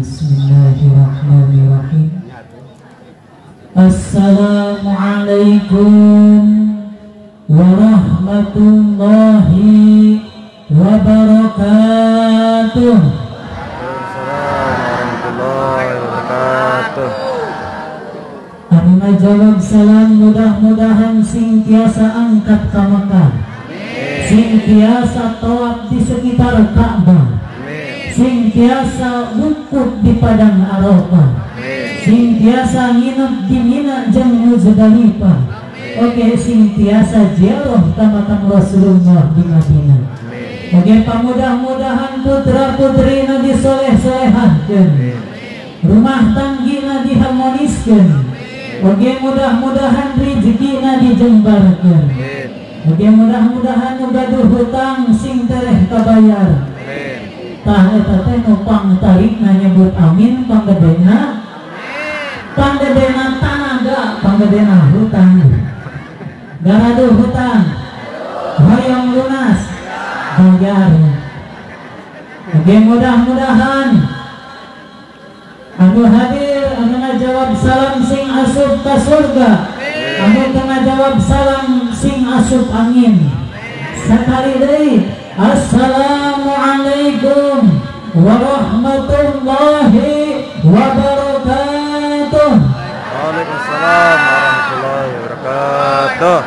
Bismillahirrahmanirrahim. Assalamualaikum warahmatullahi wabarakatuh. Anu ngajawab salam mudah-mudahan sing tiasa angkat ka Makkah, sing tiasa tawaf di sekitar Ka'bah, sing tiasa wukuf di padang Arafah, sing tiasa nginep di Mina jeung Muzdalifah, oke sing tiasa ziarah ka makam Rasulullah di Madinah. Oke pamudah-mudahan putra-putrina disoleh-solehankeun, rumah tanggina diharmoniskeun. Oke mudah-mudahan rezekina dijembarkeun. Oke mudah-mudahan nu gaduh hutang sing tereh kabayar. Tah eta teh nu pangtarikna nyebut amin panggedena. Panggedena tanaga, panggedena hutang. Garaduh hutang. Hoyong lunas. Bayar. Oke mudah-mudahan anu hadir anu ngajawab salam sing asup ka surga, anu ngajawab salam sing asup angin. Sakali deui assalamualaikum warahmatullahi wabarakatuh. Waalaikumsalam warahmatullahi wabarakatuh.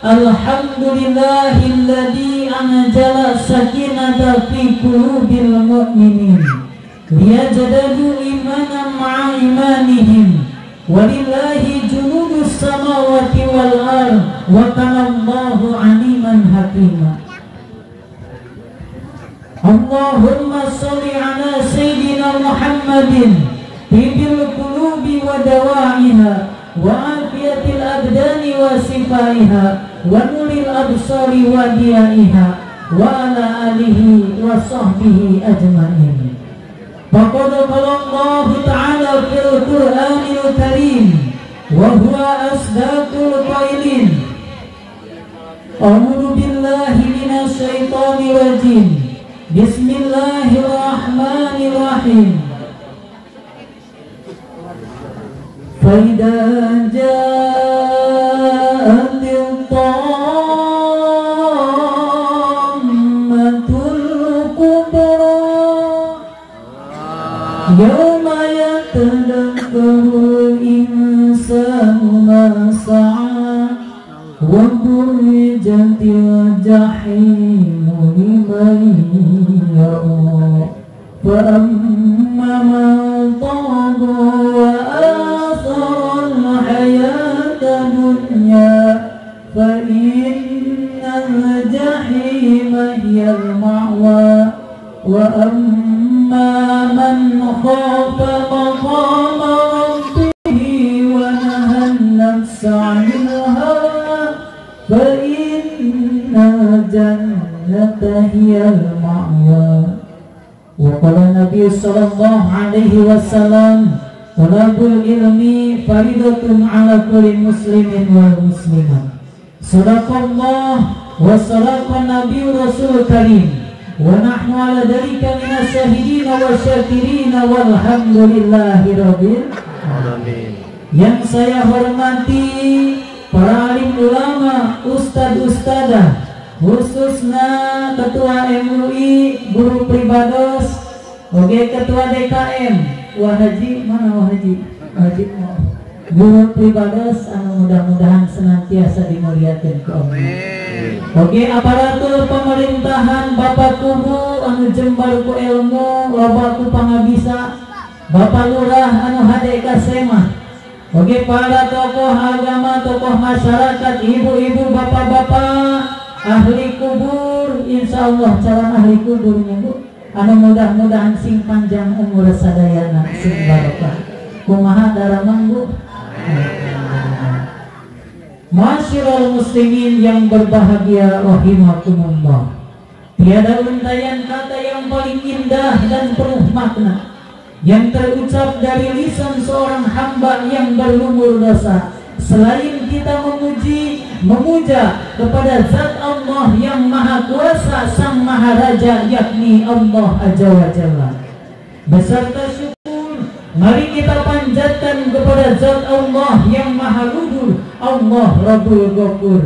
Alhamdulillahilladzi anzala sakinata fi qulubil mu'minin liyazdaadu imanan ma'a imanihim walillahi junudus samawati wal ardh wa kana Allahu 'aliman hakima. Allahumma shalli ala sayyidina Muhammadin tibil qulubi wa dawa'iha wa afiyatil abdani wa sifaiha wa nuril absari wa diyaiha wa ala alihi wa sahbihi ajma'in. Faqad qala Allah ta'ala fil Qur'anil Karim wa huwa asdaqul qailin. A'udzu billahi minasy syaithanir rajim. Bismillahirrahmanirrahim. Fa idza ja'atil tammatul kubra yauma yatadakkarul insanu ma sa'a wa burrijatil jahimu liman yara fa amma man tagha wa athara al-hayata dunya fa innal jahima hiyal ma'wa wa amma man khafa maqama rabbihi wa nahan nafsa 'anil hawa fa innal jannata hiyal ma'wa. Wa qala Nabi sallallahu alaihi wasallam talabul ilmi faridatun ala kulli muslimin wal muslimat. Sadaqallah wa sadaqan Nabi Rasul Karim wa nahnu ala dzalika minas syahidin wa syakirin walhamdulillahi rabbil alamin. Yang saya hormati para alim ulama, ustad-ustadah, khususnya ketua MUI, guru pribados, oke ketua DKM, Wahaji mana Wahaji? Wahaji guru pribados, anu mudah-mudahan senantiasa dimuliakan ke Allah. Oke aparatur pemerintahan, Bapak Kubu anu jembar ku ilmu, Bapak ku pangabisa, Bapak Lurah anu hade ka semah. Oke para tokoh agama, tokoh masyarakat, ibu-ibu, bapak-bapak, ahli kubur, insya Allah calon ahli kuburnya bu, anu mudah-mudahan sing panjang umur sadayana sing barokah. Kumaha daramang bu? Masyarul muslimin yang berbahagia rahimakumullah. Tiada untayan kata yang paling indah dan penuh makna yang terucap dari lisan seorang hamba yang berlumur dosa selain kita memuja kepada zat Allah yang maha Maha Kuasa, Sang Maharaja, yakni Allah Azza wa Jalla. Beserta syukur, mari kita panjatkan kepada Zat Allah yang Maha Luhur, Allah Rabbul Ghafur.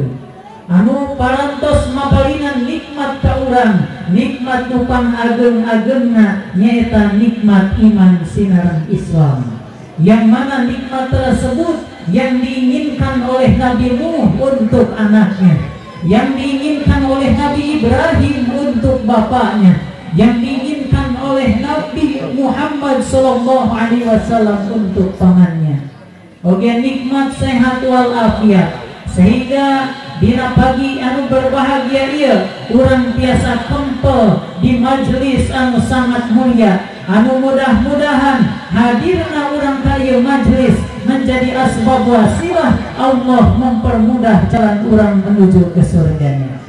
Anu parantos mapalinan nikmat ka urang, nikmat nupang ageng-agengna nyaeta nikmat iman sinaran Islam. Yang mana nikmat tersebut yang diinginkan oleh Nabi Nuh untuk anaknya, yang diinginkan oleh Nabi Ibrahim untuk bapaknya, yang diinginkan oleh Nabi Muhammad SAW untuk pamannya. Oke, nikmat sehat walafiat. Sehingga dina pagi anu berbahagia ieu urang biasa kempel di majelis anu sangat mulia, anu mudah-mudahan hadirna urang ka ieu majelis menjadi asbab wasilah Allah mempermudah jalan urang menuju ke surganya.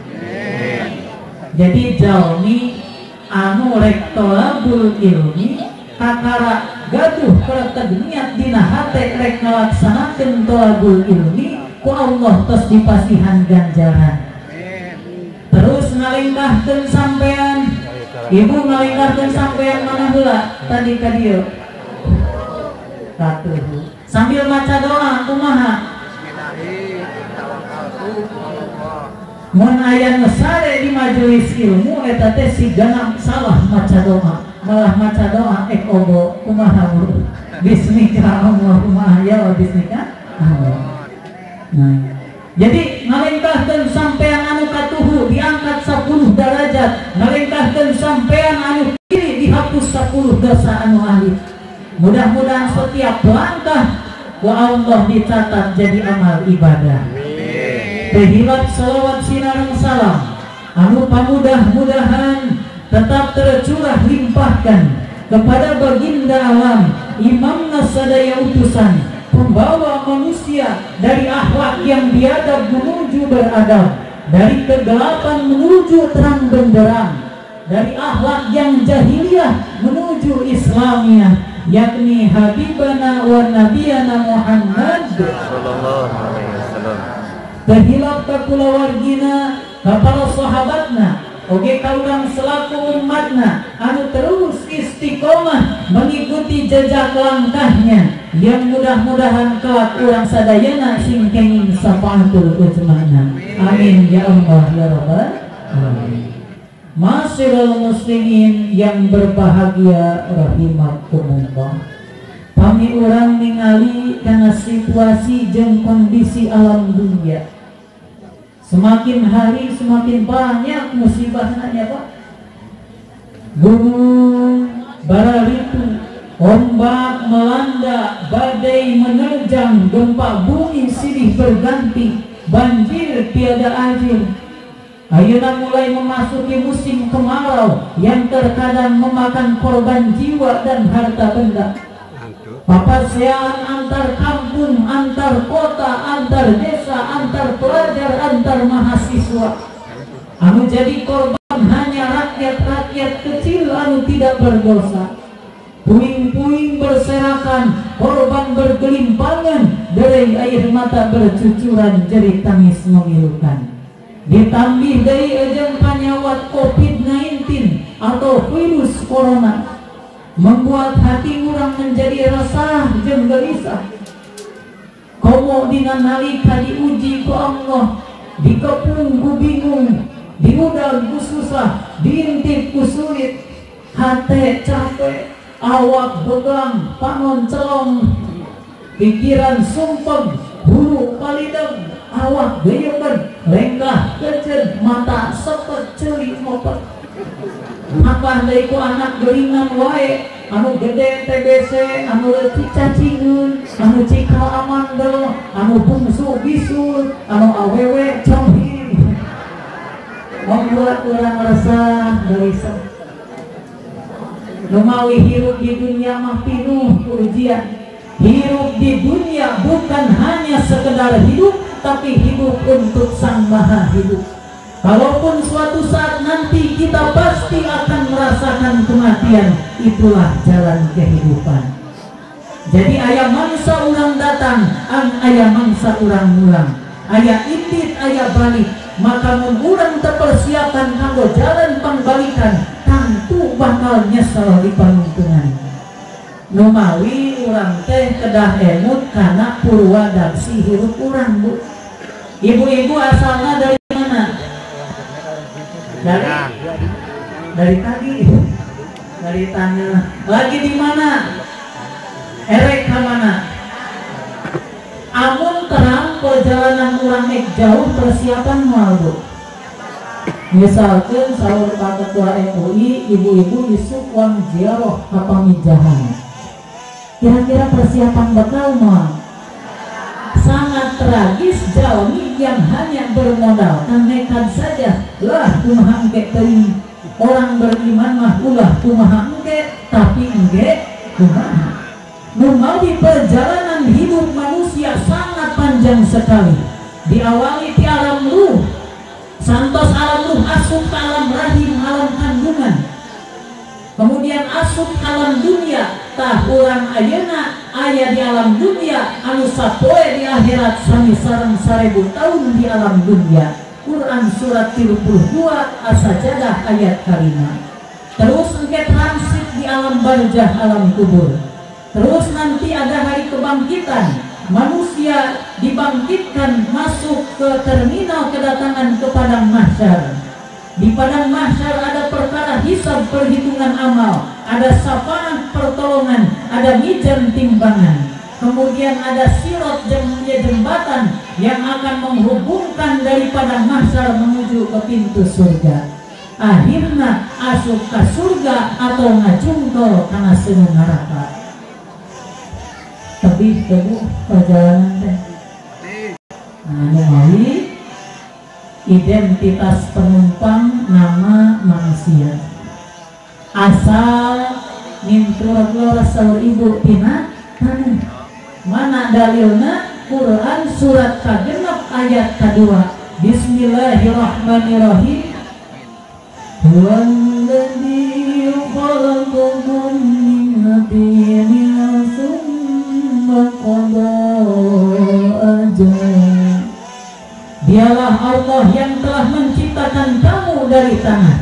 Jadi jalmi anu rek tolabul ilmi kakara gaduh kereteg niat dina hate rek ngalaksanakeun tolabul ilmi, ku Allah tos dipasihan ganjaran. Terus ngalingkahkeun sampean, ibu ngalingkahkeun sampean mana heula tadi ka dieu katuh sambil maca doa kumaha. Mun aya nu sare di majelis ilmu eta teh sigana salah maca doa, malah maca doa obo kumaha bu bismika Allahumma ya bismika Allah. Nah, jadi ngalingkahkeun sampean anu katuhu diangkat 10 derajat, ngalingkahkeun sampean anu kiri dihapus 10 dosa anu ahli. Mudah-mudahan setiap langkah ku Allah dicatat jadi amal ibadah. Tehilap salawat sinareng salam anu pamudah-mudahan tetap tercurah limpahkan kepada baginda alam, imamna sadaya utusan, pembawa manusia dari akhlak yang biadab menuju beradab, dari kegelapan menuju terang benderang, dari akhlak yang jahiliyah menuju Islamiyah, yakni Habibana wa Nabiyana Muhammad sallallahu alaihi wasallam. Tehilap ka kulawargina, ka para sahabatna, oge ka urang selaku umatna anu terus istiqomah mengikuti jejak langkahnya, yang mudah-mudahan kelak urang sadayana sing kenging sapaatul ujmana. Amin ya Allah ya Rabbal alamin. Masyiral muslimin yang berbahagia rahimakumullah. Pami urang ningali kana situasi jeung kondisi alam dunia. Semakin hari semakin banyak musibahnya ya Pak. Gunung bararitu, ombak melanda, badai menerjang, gempa bumi silih berganti, banjir tiada ajil. Ayeuna mulai memasuki musim kemarau yang terkadang memakan korban jiwa dan harta benda. Papasean antar kampung, antar kota, antar desa, antar pelajar, antar mahasiswa. Anu jadi korban hanya rakyat-rakyat kecil anu tidak berdosa. Puing-puing berserakan, korban bergelimpangan, derai air mata bercucuran, jerit tangis memilukan. Ditambih dari ejeng panyawat COVID-19 atau virus corona, membuat hati orang menjadi resah jeung gelisah. Komo dina nalika diuji ku Allah, dikepung ku bingung, diudal ku susah, diintip ku sulit, hate capek, awak begang, pangon celong, pikiran sumpeng, hulu palideng, awak geyeban, lenggah kecil, mata sepet ceuli mopet. Apa dari ku anak gelingan wae, anu gede TBC, anu leutik cacingeun, anu cikal amandel, anu bungsu bisul, anu awewe cohir, membuat orang resah gelisah. Lumawi hirup di dunia mah pinuh ujian. Hidup di dunia bukan hanya sekedar hidup, tapi hidup untuk Sang Maha Hidup. Kalaupun suatu saat nanti kita pasti akan merasakan kematian, itulah jalan kehidupan. Jadi aya mangsa urang datang, aya mangsa urang mulang, aya indit aya balik, maka mengurang terpersiapan kanggo jalan pangbalikan tentu bakal nyesel di panuntungan. Numawi urang teh kedah emut karena purwadaksi hirup urang, Bu. Ibu-ibu asalnya dari mana? Dari tadi. Dari tanah. Lagi di mana? Erek ke mana? Amun terang perjalanan urang jauh persiapan moal, Bu. Misalkan sahur Pak Ketua MUI, ibu-ibu isuk uang ziarah ke pamijahan. Kira-kira persiapan bakal moal. Sangat tragis jalmi yang hanya bermodalkan nekat saja. Lah kumaha engke teuing. Orang beriman mah ulah kumaha engke, tapi engke kumaha. Numawi perjalanan hidup manusia sangat panjang sekali. Diawali di alam ruh, santos alam ruh asup ke alam rahim, alam kandungan. Kemudian asup ke alam dunia, tah urang ayeuna aya di alam dunia, anu sapoe di akhirat sami sareng 1000 tahun di alam dunia. Quran surat 32 As-Sajdah ayat kelima. Terus engke transit di alam barzah, alam kubur. Terus nanti ada hari kebangkitan, manusia dibangkitkan masuk ke terminal kedatangan ke padang mahsyar. Di padang mahsyar ada perkara hisab perhitungan amal, ada syafaat pertolongan, ada mizan timbangan. Kemudian ada sirat jembatan yang akan menghubungkan dari padang mahsyar menuju ke pintu surga. Akhirnya asup ke surga atau ngajungkol karena seneng neraka. Tapi Bu, perjalanan teh. Nah, numawi identitas penumpang nama manusia. Asal nintur Rasul ibu tina tanah. Mana dalilna? Quran surat kagenep ayat kedua. Bismillahirrahmanirrahim. Walladzi khalaqakum min nabiyyin tsumma qada ajal. Dialah Allah yang telah menciptakan kamu dari tanah.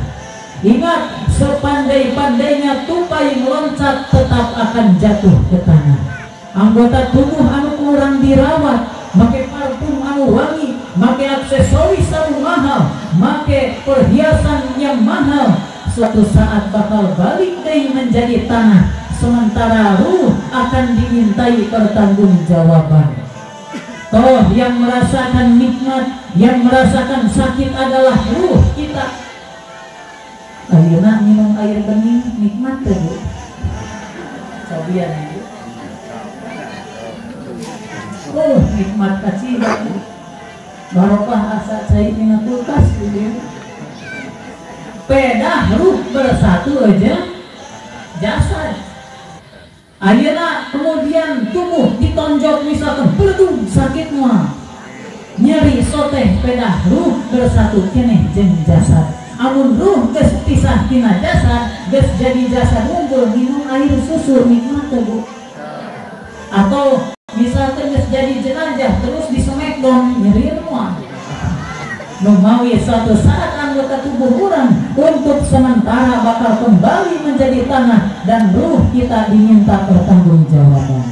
Ingat, sepandai-pandainya tupai meloncat tetap akan jatuh ke tanah. Anggota tubuh anu kurang dirawat, make parfum anu wangi, make aksesoris anu mahal, make perhiasan yang mahal, suatu saat bakal balik deui menjadi tanah. Sementara ruh akan dimintai pertanggungjawaban. Toh yang merasakan nikmat, yang merasakan sakit adalah ruh kita. Ayeuna minum air bening nikmat teh, Bu. Sabian itu. Oh, nikmat kacil. Barokah asa cai tina kulkas gitu. Pedah ruh bersatu aja jasad. Ayeuna kemudian tubuh ditonjok misalkan beledung sakit mah. Nyeri soteh pedah ruh bersatu keneh jeung jasad. Amun ruh geus pisah tina jasad, geus jadi jasad unggul minum air susu nikmat teh, Bu. Atau misalkan geus jadi jenazah terus disemek dong nyeri moal. Numawi suatu saat anggota tubuh orang untuk sementara bakal kembali menjadi tanah dan ruh kita diminta pertanggungjawaban.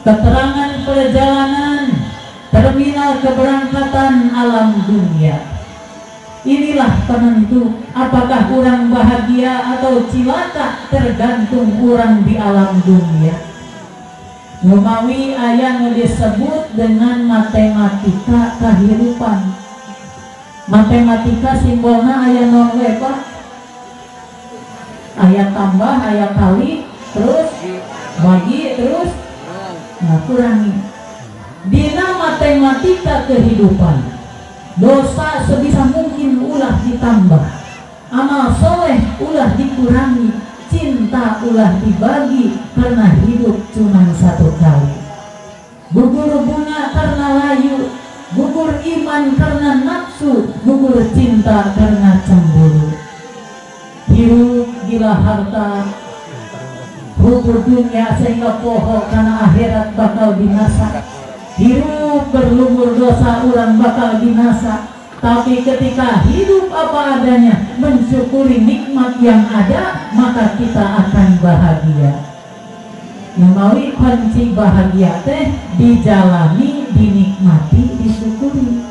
Keterangan perjalanan terminal keberangkatan alam dunia. Inilah penentu apakah orang bahagia atau cilaka tergantung orang di alam dunia. Numawi aya nu disebut dengan matematika kehidupan. Matematika simbolna aya nol we, Pak. Aya tambah, aya kali, terus bagi, terus kurangi. Dina matematika kehidupan, dosa sebisa mungkin ulah ditambah, amal soleh ulah dikurangi, cinta ulah dibagi karena hidup cuma satu kali. Gugur bunga karena layu, gugur iman karena nafsu, gugur cinta karena cemburu. Hirup gila harta, gugur dunia sehingga poho karena akhirat bakal binasa. hidup berlumur dosa urang bakal binasa. Tapi ketika hidup apa adanya, mensyukuri nikmat yang ada, maka kita akan bahagia. Melalui kunci bahagia teh dijalani, dinikmati, disyukuri.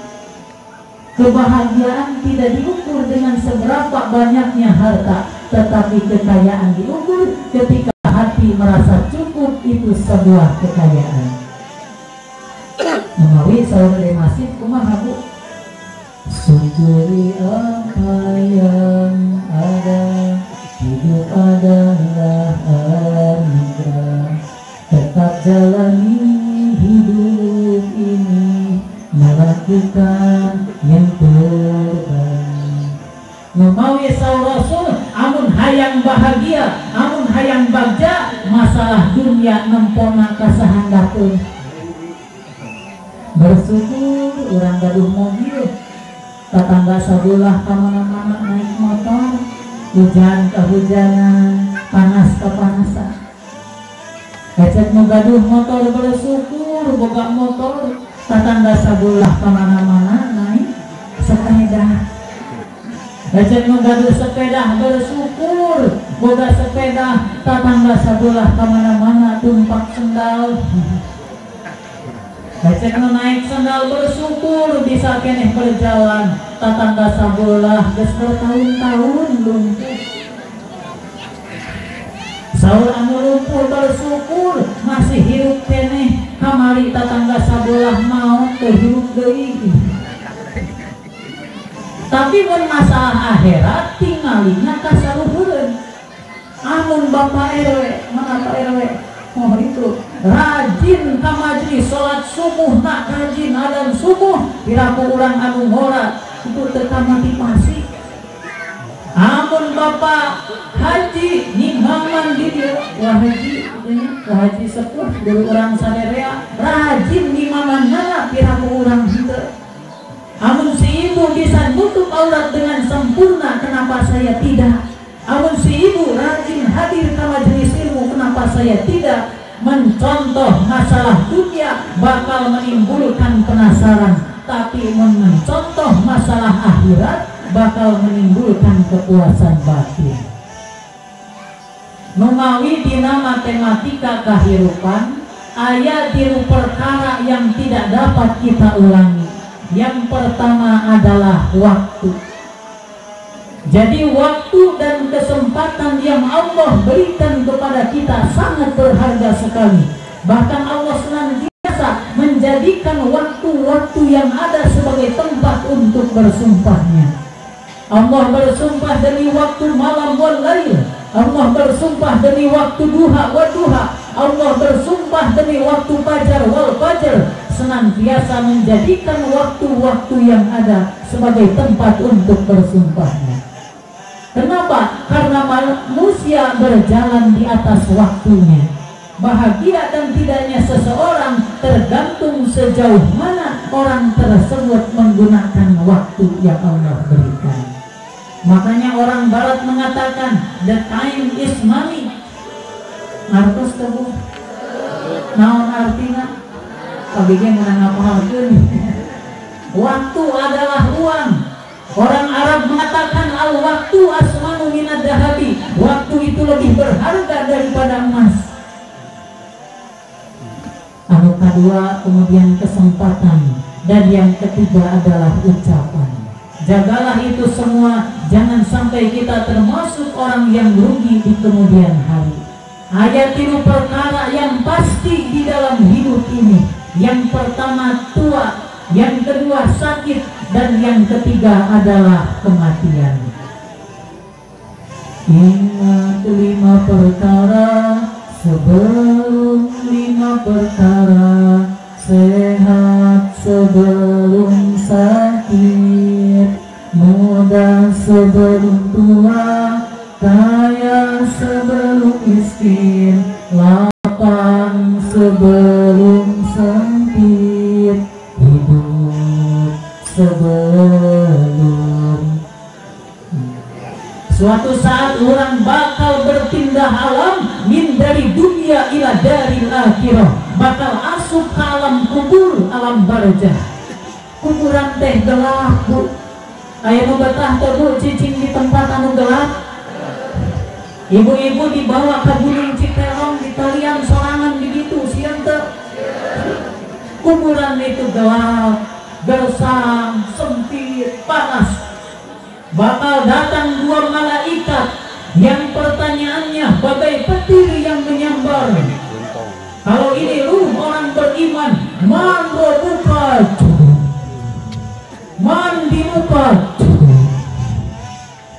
Kebahagiaan tidak diukur dengan seberapa banyaknya harta, tetapi kekayaan diukur ketika hati merasa cukup, itu sebuah kekayaan. Melalui saudara masih kumaha Bu? Syukuri apa yang ada, hidup adalah anugerah. Tetap jalani hidup ini, melakukan yang terbaik. Memawi saur Rasul, amun hayang bahagia, amun hayang bagja, masalah dunia nempona kasahandakeun. Bersyukur urang gaduh mobil, tetangga sabelah kamana-mana naik motor, hujan kehujanan, panas kepanasan. Ecek mau gaduh motor bersyukur, boga motor, tetangga sabelah kamana-mana naik sepeda. Ecek mau gaduh sepeda bersyukur, boga sepeda, tetangga sabelah kamana-mana tumpak sendal. Ecek mau naik sandal bersyukur, bisa keneh berjalan, tetangga sabelah geus bertahun-tahun lumpuh. Saur anu lumpuh bersyukur, masih hirup keneh, kamari tetangga sabelah maot teu hirup deui. Tapi mun masalah akhirat tingalina kasaluhureun. Amun Bapak RW, mana Pak RW? Oh itu rajin ka majlis salat subuh, nak rajin adzan subuh, piraku urang anu ngora itu teu motivasi. Amun Bapak haji nyimangan di dieu, wah haji sepuh dari urang saderea rajin nyimanganna piraku urang henteu. Amun si ibu bisa nutup aurat dengan sempurna, kenapa saya tidak? Amun si ibu rajin hadir ke majelis ilmu, kenapa saya tidak? Mencontoh masalah dunia bakal menimbulkan penasaran, tapi mencontoh masalah akhirat bakal menimbulkan kepuasan batin. Menawi dina matematika kehidupan, aya tilu perkara yang tidak dapat kita ulangi. Yang pertama adalah waktu. Jadi waktu dan kesempatan yang Allah berikan kepada kita sangat berharga sekali. Bahkan Allah senantiasa menjadikan waktu-waktu yang ada sebagai tempat untuk bersumpahnya. Allah bersumpah demi waktu malam wal lail. Allah bersumpah demi waktu duha wa duha. Allah bersumpah demi waktu fajar wal fajar. Senantiasa menjadikan waktu-waktu yang ada sebagai tempat untuk bersumpahnya. Kenapa? Karena manusia berjalan di atas waktunya. Bahagia dan tidaknya seseorang tergantung sejauh mana orang tersebut menggunakan waktu yang Allah berikan. Makanya orang barat mengatakan the time is money. Artos tebu naon artinya? Kabigen menang ngapahalkeun. Waktu adalah uang. Orang Arab mengatakan al-waktu asmanu minad dahabi. Waktu itu lebih berharga daripada emas. Anu kedua kemudian kesempatan, dan yang ketiga adalah ucapan. Jagalah itu semua, jangan sampai kita termasuk orang yang rugi di kemudian hari. Ada tiga perkara yang pasti di dalam hidup ini. Yang pertama tua, yang kedua sakit, dan yang ketiga adalah kematian. Ingat 5 perkara sebelum 5 perkara, sehat sebelum sakit, muda sebelum tua, kaya sebelum miskin, lapang sebelum sempit, hidup sebelum Suatu saat orang bakal berpindah alam min dari dunia ila daril akhirah, bakal asup ke alam kubur, alam barzah. Kuburan teh gelap bu, aya nu betah teh bu cicing di tempat anu gelap. Ibu-ibu dibawa ke Gunung Citerong, di talian sorangan di ditu sieun teh. Kuburan itu gelap, gersang, sempit, panas. Bakal datang dua malaikat yang pertanyaannya bagai petir yang menyambar. Kalau ini ruh orang beriman, man rabbuka, man dinuka.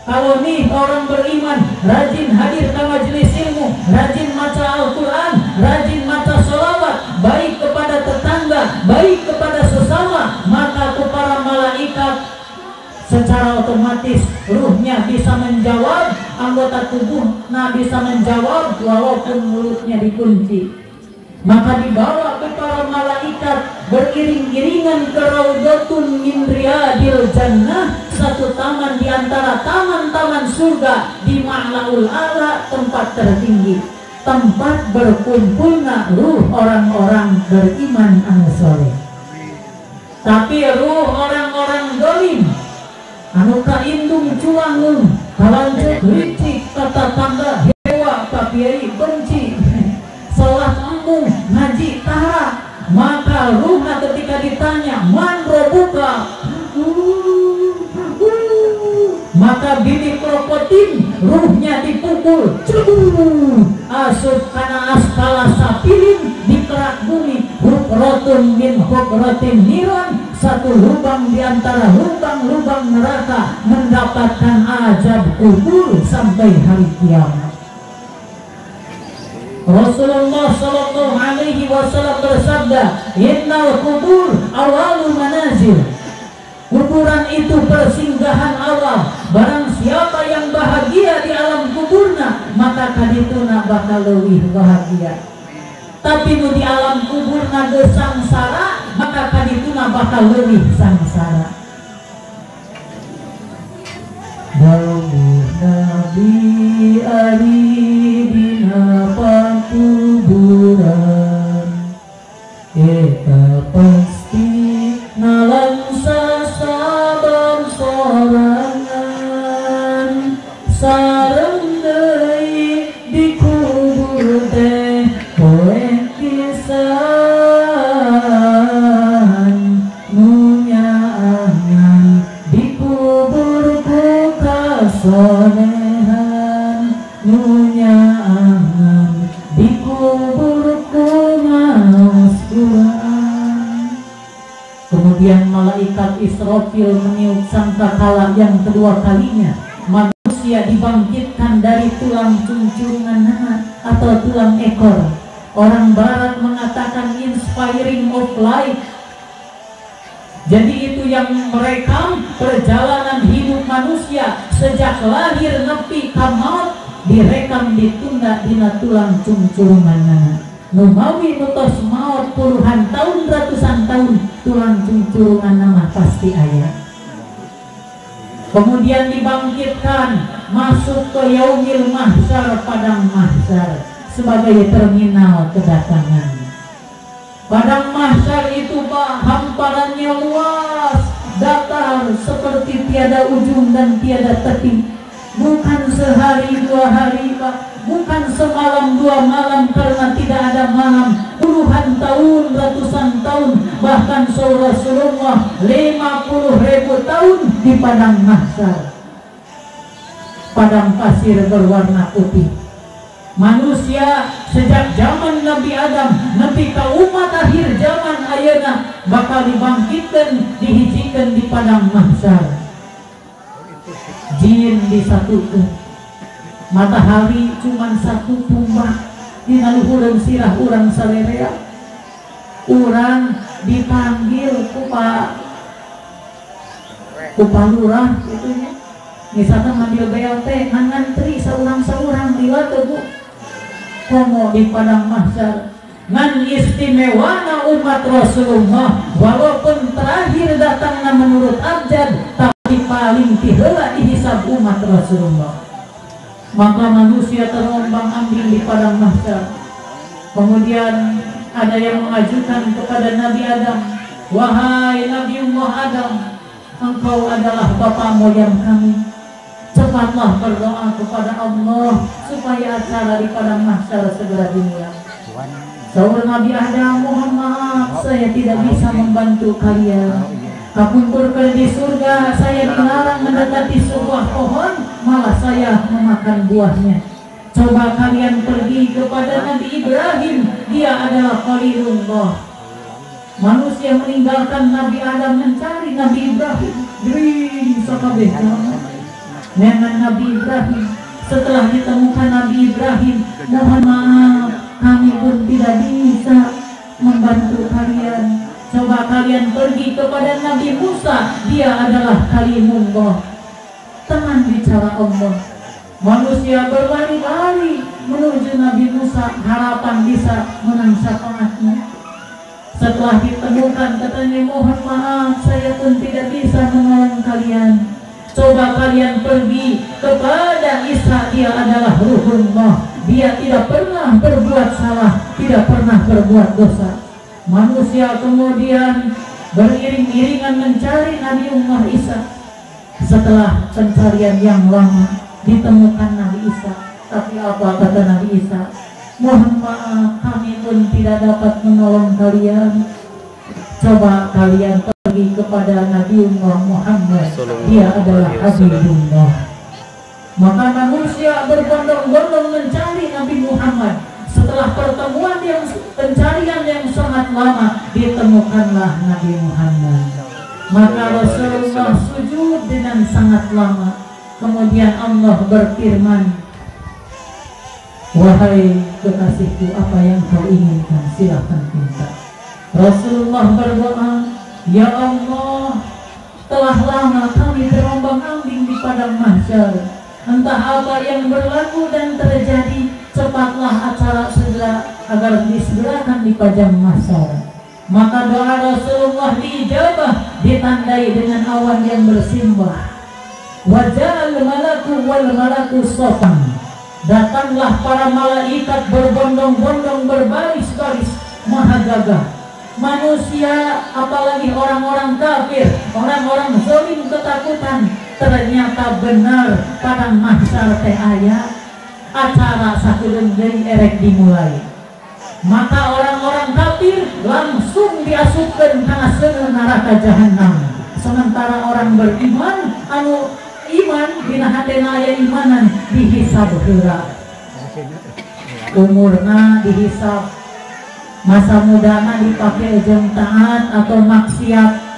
Kalau nih orang beriman, rajin hadir ke majelis ilmu, rajin maca Al-Quran, rajin maca sholawat, baik kepada tetangga, baik kepada sesama, maka para malaikat secara otomatis ruhnya bisa menjawab, anggota tubuhnya bisa menjawab walaupun mulutnya dikunci. Maka dibawa ke para malaikat beriring-iringan ke Raudhatun min Riyadil Jannah, satu taman di antara taman-taman surga di Ma'laul A'la, tempat tertinggi, tempat berkumpulnya ruh orang-orang beriman anu saleh. Tapi ruh orang-orang zalim anu kaindung cuangung, kalanjut licik, kata tangga hewa, papiai benci, salat embung, ngaji tahara, maka ruhna ketika ditanya man rabbuka, maka bini krokotin ruhnya dipukul, asup kana askala sapirin, dikerak bumi, hukrotun min hukratin niron, satu lubang di antara lubang-lubang neraka, mendapatkan azab kubur sampai hari kiamat. Rasulullah sallallahu alaihi wasallam bersabda, innal kubur awalu manazil. Kuburan itu persinggahan awal. Barang siapa yang bahagia di alam kuburna, maka kadituna bakal leuwih bahagia. Tapi nu di alam kuburna geus sangsara, maka kadituna bakal leuwih sangsara. Dawuh Nabi ari dina pakuburan, eta pasti nalangsa sabang sorangan, sareng deui dikubur teh poe pisan, nunyaangan dikubur ku kasonehan, nunyaangan dikubur ku maos Quran. Kemudian malaikat Israfil meniup sangkakala yang kedua kalinya. Manusia dibangkitkan dari tulang cuncungan atau tulang ekor. Orang barat mengatakan inspiring of life. Jadi itu yang merekam perjalanan hidup manusia sejak lahir nepi ka maut, direkam ditunda dina tulang cuncungan. Numawi nutos maut puluhan tahun, ratusan tahun, tulang cuncungan nama pasti ayat. Kemudian dibangkitkan, masuk ke yaumil mahsyar, padang mahsyar, sebagai terminal kedatangan. Padang mahsyar itu hamparannya luas, datar, seperti tiada ujung dan tiada tepi. Bukan sehari dua hari Pak, bukan semalam dua malam, karena tidak ada malam. Puluhan tahun, ratusan tahun, bahkan Rasulullah 50.000 tahun di padang mahsyar. Padang pasir berwarna putih. Manusia sejak zaman Nabi Adam nepi ka umat akhir zaman ayeuna bakal dibangkitkan, dihijikan di padang mahsyar. Jin disatukan, matahari cuman satu tumbak di naluhureun sirah urang salerea. Urang dipanggil ku Pak Lurah gitu nya. Misalnya ngambil BLT ngan ngantri saurang-saurang liwat Bu. Komo di padang mahsyar ngan istimewana umat Rasulullah, walaupun terakhir datangnya menurut abjad, tapi paling tiheula dihisab umat Rasulullah. Maka manusia terombang-ambing di padang mahsyar. Kemudian ada yang mengajukan kepada Nabi Adam, wahai Nabiullah Adam, engkau adalah bapa moyang kami. Cepatlah berdoa kepada Allah supaya acara di padang mahsyar segera dimulai. Saur Nabi Adam, mohon maaf, saya tidak bisa membantu kalian. Kapungkur di surga, saya dilarang mendekati sebuah pohon, malah saya memakan buahnya. Coba kalian pergi kepada Nabi Ibrahim, dia adalah Khalilullah. Manusia meninggalkan Nabi Adam mencari Nabi Ibrahim. Dring sakabeh dengan Nabi Ibrahim. Setelah ditemukan Nabi Ibrahim, mohon maaf, kami pun tidak bisa membantu kalian. Coba kalian pergi kepada Nabi Musa, dia adalah Kalimullah. Teman bicara Allah. Manusia berlari-lari menuju Nabi Musa, harapan bisa menang syafaatnya. Setelah ditemukan, katanya, mohon maaf, saya pun tidak bisa menolong kalian. Coba kalian pergi kepada Isa, dia adalah Ruhullah. Dia tidak pernah berbuat salah, tidak pernah berbuat dosa. Manusia kemudian beriring-iringan mencari Nabiullah Isa. Setelah pencarian yang lama, ditemukan Nabi Isa. Tapi apa kata Nabi Isa? Mohon maaf, kami pun tidak dapat menolong kalian. Coba kalian pergi kepada Nabiullah Muhammad, dia adalah Habibullah. Maka manusia berbondong-bondong mencari Nabi Muhammad. Setelah pertemuan yang pencarian yang sangat lama, ditemukanlah Nabi Muhammad. Maka Rasulullah sujud dengan sangat lama. Kemudian Allah berfirman, wahai kekasihku, apa yang kau inginkan, silahkan minta. Rasulullah berdoa, ya Allah, telah lama kami terombang-ambing di padang mahsyar. Entah apa yang berlaku dan terjadi, cepatlah acara segera agar disegerakan di padang mahsyar. Maka doa Rasulullah diijabah, ditandai dengan awan yang bersimbah. Waja'al malaku wal malaku sofan. Datanglah para malaikat berbondong-bondong berbaris-baris maha gagah. Manusia, apalagi orang-orang kafir, orang-orang zalim ketakutan. Ternyata benar padang mahsyar teh aya acara sakuleun deui erek dimulai. Maka orang-orang kafir langsung diasupkeun kana seuneu neraka jahanam. Sementara orang beriman anu iman dina hatena aya imanan dihisab heula. Umurna dihisab, masa mudana dipake jeung taat atau maksiat.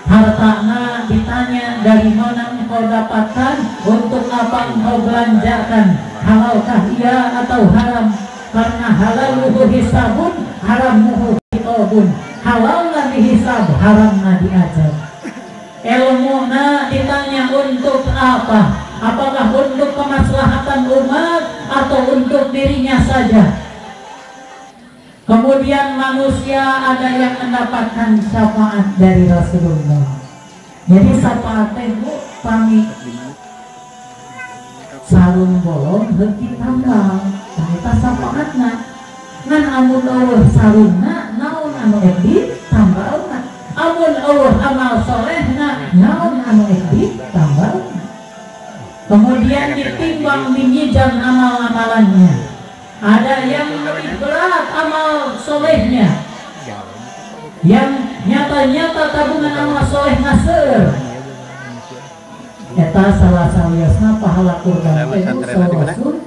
Hartana ditanya, dari mana engkau dapatkan, untuk apa engkau belanjakan, halalkah ia atau haram? Karena halaluhu hisabun, haramuhu hitobun. Halalna dihisab, haramna diajar. Ilmuna ditanya untuk apa? Apakah untuk kemaslahatan umat atau untuk dirinya saja? Kemudian manusia ada yang mendapatkan syafaat dari Rasulullah. Jadi syafaat itu kami sarung bolong heuti tambal, eta syafaatna. Ngan amun eueuh sarungna naon anu edi tambalna. Amun eueuh amal solehna naon anu edi tambalna. Kemudian ditimbang di mizan amal-amalannya. Ada yang lebih berat amal solehnya, yang nyata-nyata tabungan amal soleh nasir. Eta salah saliasna pahala kurban Rasul.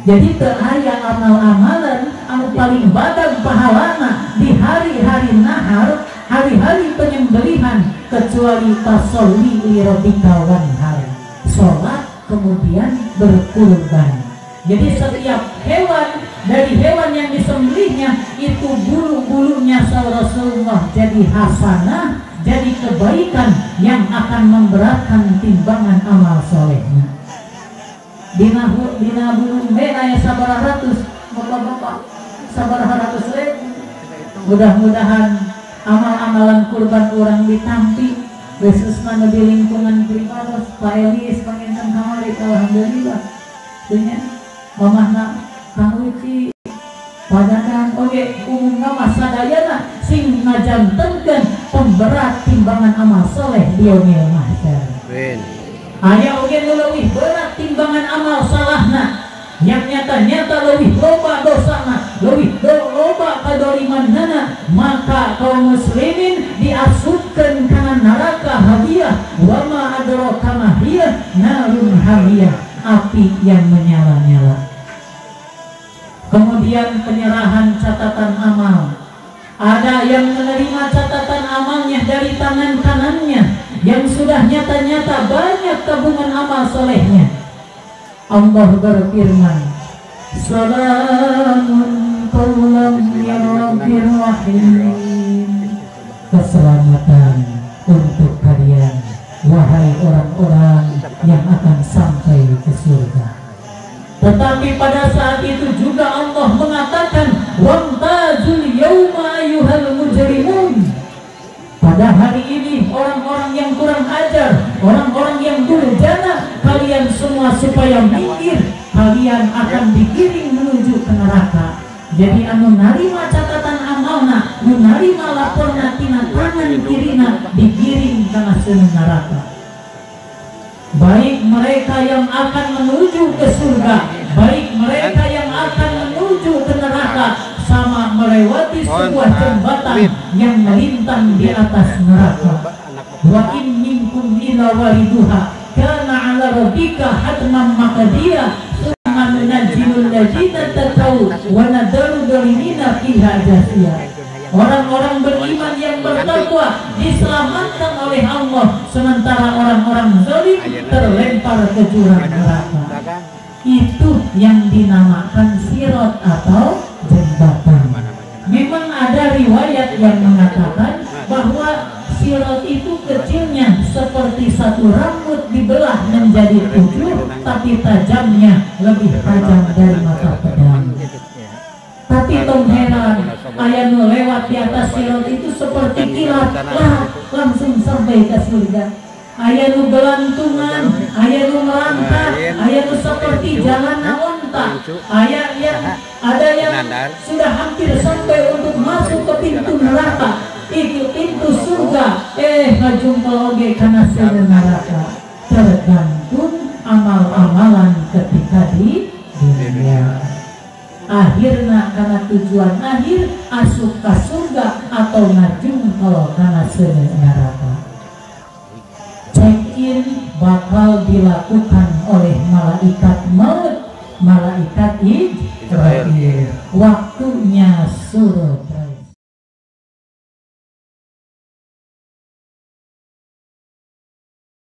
Jadi teu aya amal-amalan anu paling badag pahalana di hari-hari nahar, hari-hari penyembelihan, kecuali tasolli li rabbika wanhar, salat kemudian berkurban. Jadi setiap hewan, dari hewan yang disembelihnya itu bulu-bulunya Rasulullah jadi hasanah, jadi kebaikan yang akan memberatkan timbangan amal solehnya. Dina bulu aya sabaraha ratus, bapak-bapak, sabaraha ratus ribu. Mudah-mudahan amal-amalan kurban orang ditampi khususnya di lingkungan pribadi Pak Elis panginten kamalik alhamdulillah dunia mamahna Kang Uci padanan oge umumna masa dayana sing ngajantenkeun pemberat timbangan amal soleh di yaumil mahsyar. Aya oge nu leuwih berat timbangan amal salahna yang nyata-nyata leuwih loba dosana, leuwih loba kadolimanna, maka kaum muslimin diasupkeun kana neraka hawiyah wa ma adraka ma hiya narun hamiyah, api yang menyala-nyala. Kemudian penyerahan catatan amal. Ada yang menerima catatan amalnya dari tangan kanannya yang sudah nyata-nyata banyak tabungan amal solehnya. Allah berfirman, Salamun qawlan min Rabbir Rahim. Keselamatan untuk kalian, wahai orang-orang yang akan sampai ke surga. Tetapi pada saat itu juga Allah mengatakan, wamtazul yauma ayyuhal mujrimun. Pada hari ini orang-orang yang kurang ajar, orang-orang yang durjana, kalian semua supaya minggir, kalian akan digiring menuju ke neraka. Jadi anu narima catatan amalna, anu narima laporna tina tangan kirina, digiring kana seuneu neraka. Baik mereka yang akan menuju ke surga, baik mereka yang akan menuju ke neraka, sama melewati sebuah jembatan yang melintang di atas neraka. Wa in minkum illa wariduha kana 'ala rabbika hatman maqdiya thumma nunajjilul ladzina taqaw wa nadharu dhalimina fiha jasiya. Orang-orang beriman yang bertakwa diselamatkan oleh Allah, sementara orang-orang zalim terlempar ke jurang neraka. Itu yang dinamakan sirat atau jembatan. Memang ada riwayat yang mengatakan bahwa sirat itu kecilnya seperti satu rambut dibelah menjadi 7, tapi tajamnya lebih tajam dari mata pedang. Tapi tong heran, aya nu lewat di atas sirat itu seperti kilat, langsung sampai ke surga. Aya nu gelantungan, aya nu merangkak, aya nu seperti jalan onta, ada yang sudah hampir sampai untuk masuk ke pintu neraka, itu pintu surga, ngajungkel oge kana seuneu neraka. Tergantung amal-amalan ketika di dunia. Akhirna karena tujuan akhir asup ke surga atau ngajungkel kana seuneu neraka. Check-in bakal dilakukan oleh malaikat maut, malaikat Israil. Waktunya surut.